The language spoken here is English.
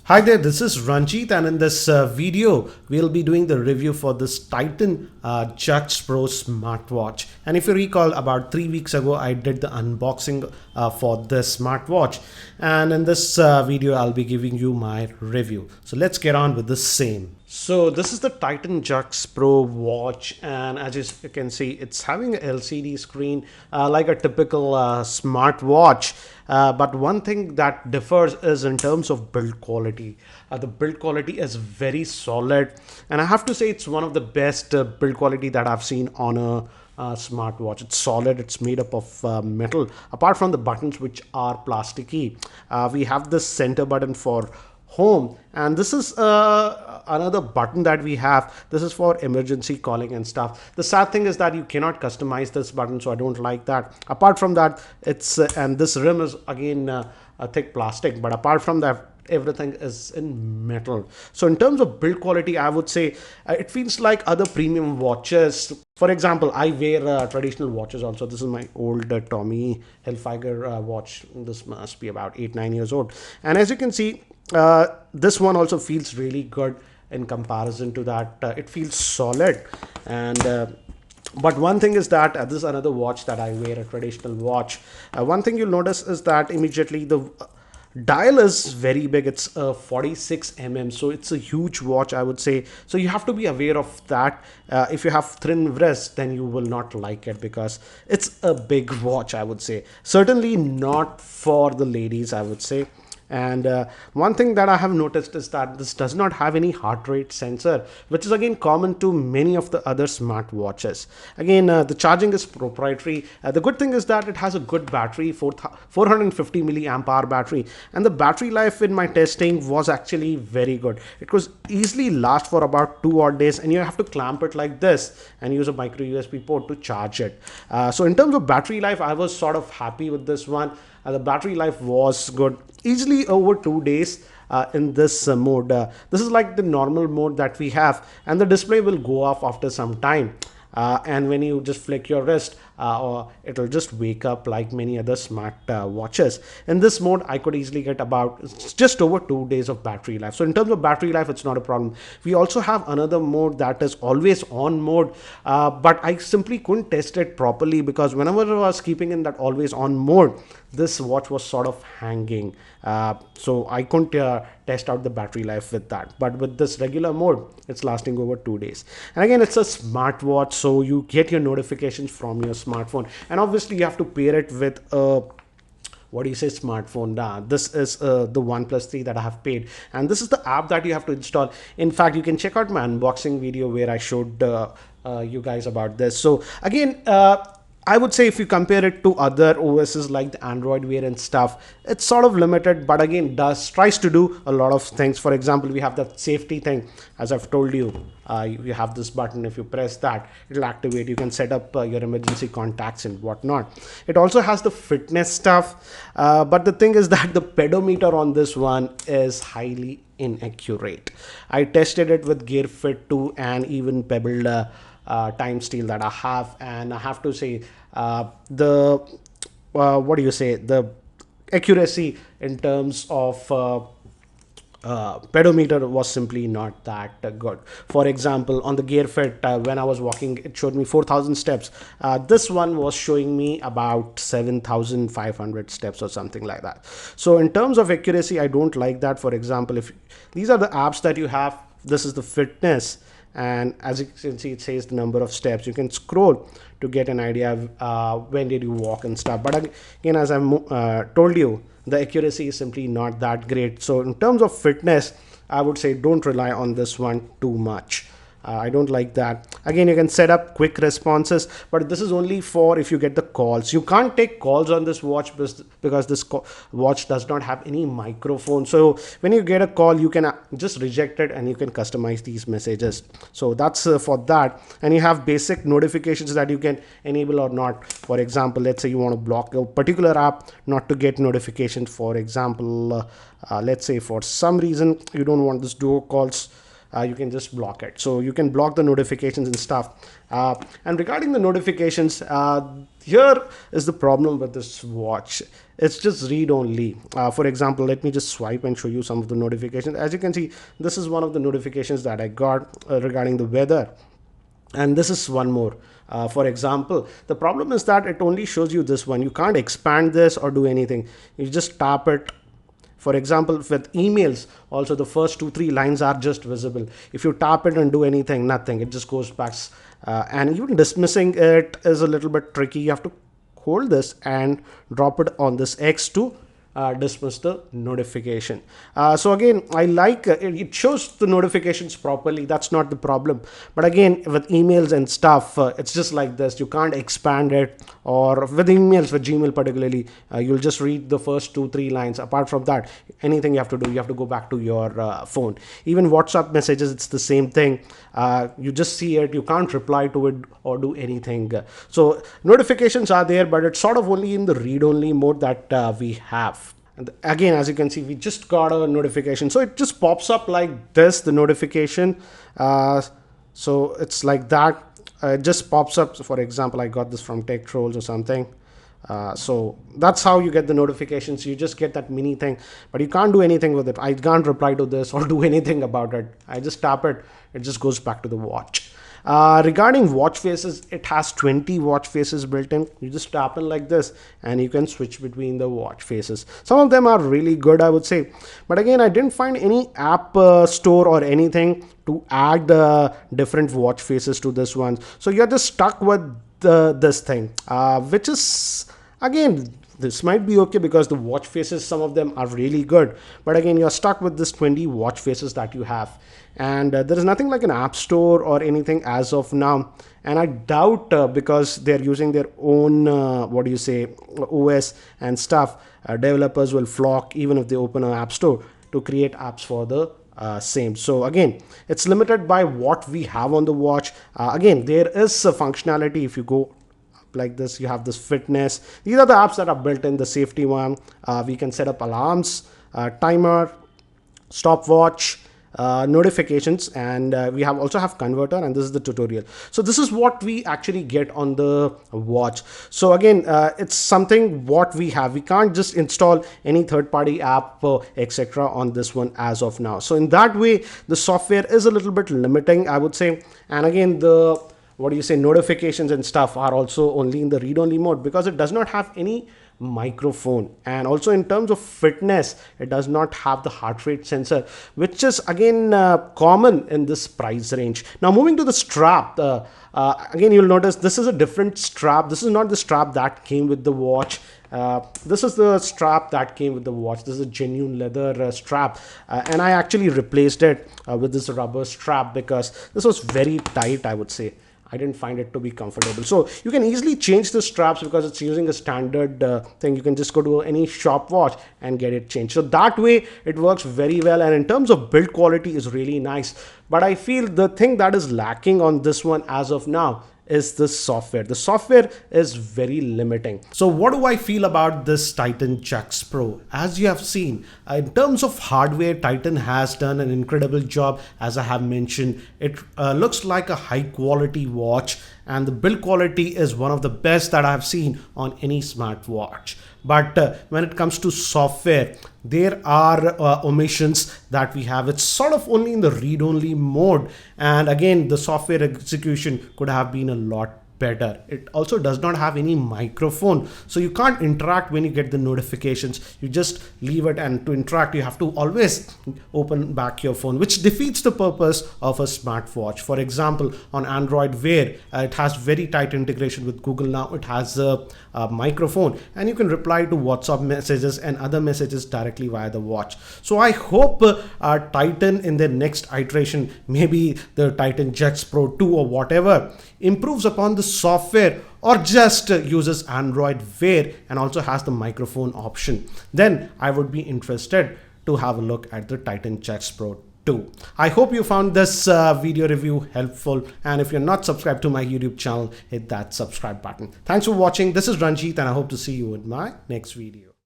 Hi there, this is Ranjit, and in this video, we'll be doing the review for this Titan Jux Pro smartwatch. And if you recall, about 3 weeks ago, I did the unboxing for this smartwatch. And in this video, I'll be giving you my review. So let's get on with the same. So this is the Titan Jux Pro watch, and as you can see, it's having an LCD screen like a typical smartwatch. But one thing that differs is in terms of build quality. The build quality is very solid, and I have to say it's one of the best build quality that I've seen on a smartwatch. It's solid, it's made up of metal. Apart from the buttons, which are plasticky, we have this center button for home, and this is another button that we have. This is for emergency calling and stuff. The sad thing is that you cannot customize this button, so I don't like that. Apart from that, it's and this rim is again a thick plastic, but apart from that, everything is in metal. So in terms of build quality, I would say it feels like other premium watches. For example, I wear traditional watches also. This is my old Tommy Hilfiger watch. This must be about 8-9 years old, and as you can see, this one also feels really good in comparison to that. It feels solid, and but one thing is that this is another watch that I wear, a traditional watch. One thing you'll notice is that immediately the dial is very big. It's 46 mm, so it's a huge watch, I would say. So you have to be aware of that. If you have thin wrists, then you will not like it because it's a big watch, I would say. Certainly not for the ladies, I would say. And one thing that I have noticed is that this does not have any heart rate sensor, which is again common to many of the other smart watches. Again, the charging is proprietary. The good thing is that it has a good battery, 450 milliamp hour battery, and the battery life in my testing was actually very good. It was easily last for about 2 odd days, and you have to clamp it like this and use a micro USB port to charge it. So in terms of battery life, I was sort of happy with this one. The battery life was good, easily over 2 days in this mode. This is like the normal mode that we have, and the display will go off after some time. And when you just flick your wrist, or it'll just wake up like many other smart watches. In this mode, I could easily get about just over 2 days of battery life. So in terms of battery life, it's not a problem. We also have another mode that is always on mode, but I simply couldn't test it properly because whenever I was keeping in that always on mode, this watch was sort of hanging. So I couldn't test out the battery life with that. But with this regular mode, it's lasting over 2 days. And again, it's a smartwatch, so you get your notifications from your smartphone, and obviously you have to pair it with a smartphone. This is the OnePlus 3 that I have paid, and this is the app that you have to install. In fact, you can check out my unboxing video where I showed you guys about this. So again, I would say if you compare it to other OSs like the Android Wear and stuff, it's sort of limited, but again, tries to do a lot of things. For example, we have that safety thing, as I've told you. You have this button. If you press that, it'll activate. You can set up your emergency contacts and whatnot. It also has the fitness stuff, but the thing is that the pedometer on this one is highly inaccurate. I tested it with Gear Fit 2 and even Pebble time steel that I have, and I have to say the the accuracy in terms of pedometer was simply not that good. For example, on the Gear Fit, when I was walking, it showed me 4,000 steps. This one was showing me about 7,500 steps or something like that. So in terms of accuracy, I don't like that. For example, if these are the apps that you have, this is the fitness, and as you can see, it says the number of steps. You can scroll to get an idea of when did you walk and stuff. But again, as I told you, the accuracy is simply not that great. So in terms of fitness, I would say don't rely on this one too much. I don't like that. Again, you can set up quick responses, but this is only for if you get the calls. You can't take calls on this watch because this watch does not have any microphone. So when you get a call, you can just reject it and you can customize these messages. So that's for that. And you have basic notifications that you can enable or not. For example, let's say you want to block a particular app not to get notifications. For example, let's say for some reason you don't want this duo calls, you can just block it. So you can block the notifications and stuff. And regarding the notifications, Here is the problem with this watch. It's just read only. For example, let me just swipe and show you some of the notifications. As you can see, this is one of the notifications that I got regarding the weather, and this is one more. For example, the problem is that it only shows you this one. You can't expand this or do anything. You just tap it. For example, with emails also, the first 2-3 lines are just visible. If you tap it and do anything, nothing, it just goes back. And even dismissing it is a little bit tricky. You have to hold this and drop it on this X to dismiss the notification. So again, I like it shows the notifications properly. That's not the problem. But again, with emails and stuff, it's just like this. You can't expand it. Or with emails, with Gmail particularly, you'll just read the first 2-3 lines. Apart from that, anything you have to do, you have to go back to your phone. Even WhatsApp messages, it's the same thing. You just see it, you can't reply to it or do anything. So notifications are there, but it's sort of only in the read-only mode that we have. And again, as you can see, we just got a notification. So it just pops up like this, the notification. So it's like that. It just pops up. So for example, I got this from Tech Trolls or something. So that's how you get the notifications. You just get that mini thing, but you can't do anything with it. I can't reply to this or do anything about it. I just tap it. It just goes back to the watch. Regarding watch faces, it has 20 watch faces built in. You just tap in like this and you can switch between the watch faces. Some of them are really good, I would say, but again, I didn't find any app store or anything to add different watch faces to this one. So you're just stuck with this thing, which is, again, this might be okay because the watch faces, some of them are really good, but again, you're stuck with this 20 watch faces that you have. And there is nothing like an app store or anything as of now, and I doubt because they're using their own OS and stuff, developers will flock even if they open an app store to create apps for the same. So again, it's limited by what we have on the watch. Again, there is a functionality. If you go like this, you have this fitness. These are the apps that are built in, the safety one. We can set up alarms, timer, stopwatch, notifications, and we also have converter, and this is the tutorial. So this is what we actually get on the watch. So again, it's something what we have. We can't just install any third-party app etc on this one as of now. So in that way, the software is a little bit limiting, I would say. And again, the notifications and stuff are also only in the read-only mode because it does not have any microphone. And also in terms of fitness, it does not have the heart rate sensor, which is again common in this price range. Now moving to the strap, again, you'll notice this is a different strap. This is not the strap that came with the watch. This is the strap that came with the watch. This is a genuine leather strap, and I actually replaced it with this rubber strap because this was very tight, I would say. I didn't find it to be comfortable. So you can easily change the straps because it's using a standard thing. You can just go to any shop watch and get it changed. So that way it works very well. And in terms of build quality is really nice. But I feel the thing that is lacking on this one as of now is the software. The software is very limiting. So what do I feel about this Titan Chux Pro? As you have seen, in terms of hardware, Titan has done an incredible job. As I have mentioned, it looks like a high quality watch, and the build quality is one of the best that I have seen on any smartwatch. But when it comes to software, there are omissions that we have. It's sort of only in the read-only mode, and again, the software execution could have been a lot better. It also does not have any microphone, so you can't interact when you get the notifications. You just leave it, and to interact you have to always open back your phone, which defeats the purpose of a smartwatch. For example, on Android Wear, it has very tight integration with Google. Now it has a microphone, and you can reply to WhatsApp messages and other messages directly via the watch. So I hope Titan in their next iteration, maybe the Titan Chux Pro 2 or whatever, improves upon the software or just uses Android Wear and also has the microphone option. Then I would be interested to have a look at the Titan Chux Pro 2. I hope you found this video review helpful, and if you're not subscribed to my YouTube channel, hit that subscribe button. Thanks for watching. This is Ranjit, and I hope to see you in my next video.